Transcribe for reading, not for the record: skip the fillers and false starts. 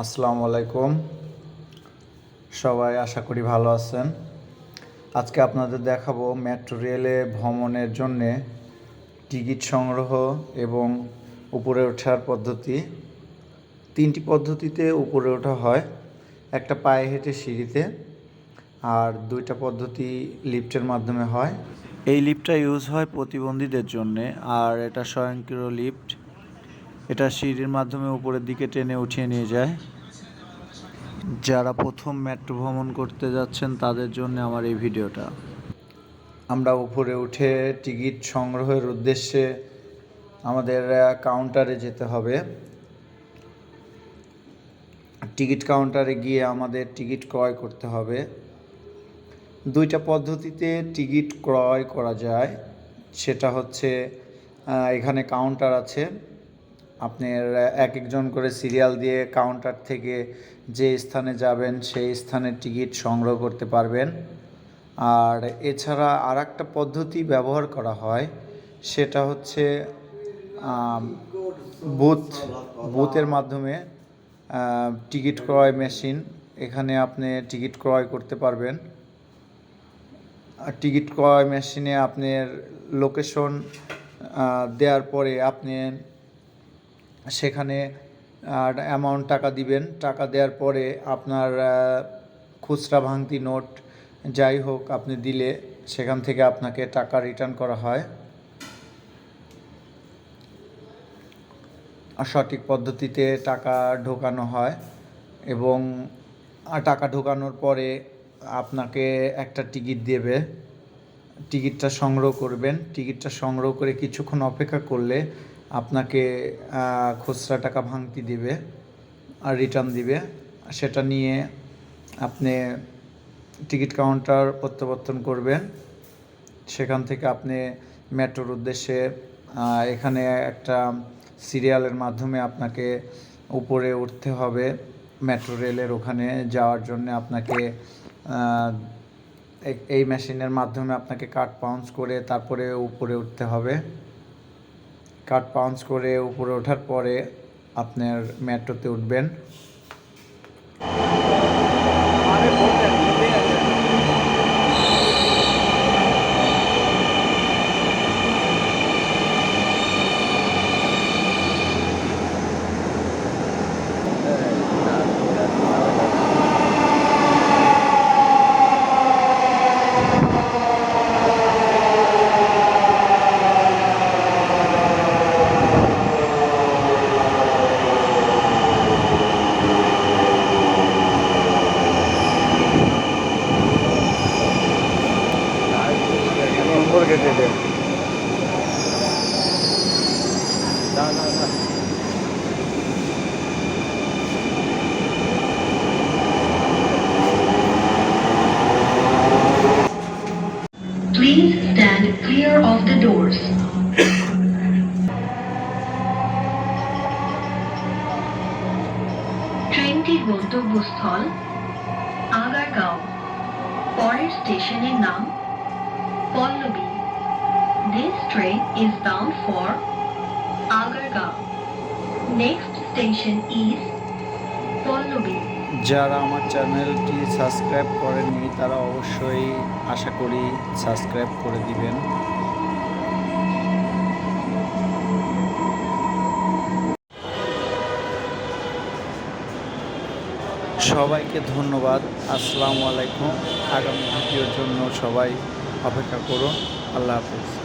আসসালামু আলাইকুম। সবাই আশা করি ভালো আছেন। আজকে আপনাদের দেখাবো মেট্রো রেলে ভ্রমণের জন্যে টিকিট সংগ্রহ এবং উপরে ওঠার পদ্ধতি। তিনটি পদ্ধতিতে উপরে ওঠা হয়, একটা পায়ে হেঁটে সিঁড়িতে, আর দুইটা পদ্ধতি লিফটের মাধ্যমে হয়। এই লিফটটা ইউজ হয় প্রতিবন্ধীদের জন্যে, আর এটা স্বয়ংক্রিয় লিফট। এটা সিঁড়ির মাধ্যমে উপরের দিকে টেনে উঠিয়ে নিয়ে যায়। যারা প্রথম মেট্রো ভ্রমণ করতে যাচ্ছেন তাদের জন্য আমার এই ভিডিওটা। আমরা উপরে উঠে টিকিট সংগ্রহের উদ্দেশ্যে আমাদের কাউন্টারে যেতে হবে। টিকিট কাউন্টারে গিয়ে আমাদের টিকিট ক্রয় করতে হবে। দুইটা পদ্ধতিতে টিকিট ক্রয় করা যায়। সেটা হচ্ছে এখানে কাউন্টার আছে, আপনার এক একজন করে সিরিয়াল দিয়ে কাউন্টার থেকে যে স্থানে যাবেন সেই স্থানের টিকিট সংগ্রহ করতে পারবেন। আর এছাড়া আর একটা পদ্ধতি ব্যবহার করা হয়, সেটা হচ্ছে বুথের মাধ্যমে টিকিট ক্রয় মেশিন। এখানে আপনি টিকিট ক্রয় করতে পারবেন। টিকিট ক্রয় মেশিনে আপনার লোকেশন দেওয়ার পরে আপনি সেখানে অ্যামাউন্ট টাকা দিবেন। টাকা দেওয়ার পরে আপনার খুচরা ভাঙতি নোট যাই হোক আপনি দিলে সেখান থেকে আপনাকে টাকা রিটার্ন করা হয়। সঠিক পদ্ধতিতে টাকা ঢোকানো হয় এবং টাকা ঢোকানোর পরে আপনাকে একটা টিকিট দেবে। টিকিটটা সংগ্রহ করবেন। টিকিটটা সংগ্রহ করে কিছুক্ষণ অপেক্ষা করলে আপনাকে খুচরা টাকা ভাঙতি দিবে আর রিটার্ন দিবে। সেটা নিয়ে আপনি টিকিট কাউন্টার প্রত্যাবর্তন করবেন। সেখান থেকে আপনি মেট্রোর উদ্দেশ্যে এখানে একটা সিরিয়ালের মাধ্যমে আপনাকে উপরে উঠতে হবে। মেট্রো রেলের ওখানে যাওয়ার জন্য আপনাকে এই মেশিনের মাধ্যমে আপনাকে কার্ড পাঞ্চ করে তারপরে উপরে উঠতে হবে। কার্ড পাঞ্চ করে উপরে ওঠার পরে আপনার মেট্রোতে উঠবেন। Please stand clear of the doors. ট্রেনটির গন্তব্যস্থল আগারগাঁও। পরের স্টেশনের নাম Pallavi. This train is bound for Agargaon. Next station is Pallavi. যারা আমার চ্যানেলটি সাবস্ক্রাইব করেননি তারা অবশ্যই আশা করি সাবস্ক্রাইব করে দিবেন। সবাইকে ধন্যবাদ। আসসালামু আলাইকুম। আগামী ভিডিওর জন্য সবাই অপেক্ষা করুন। আল্লাহ হাফেজ।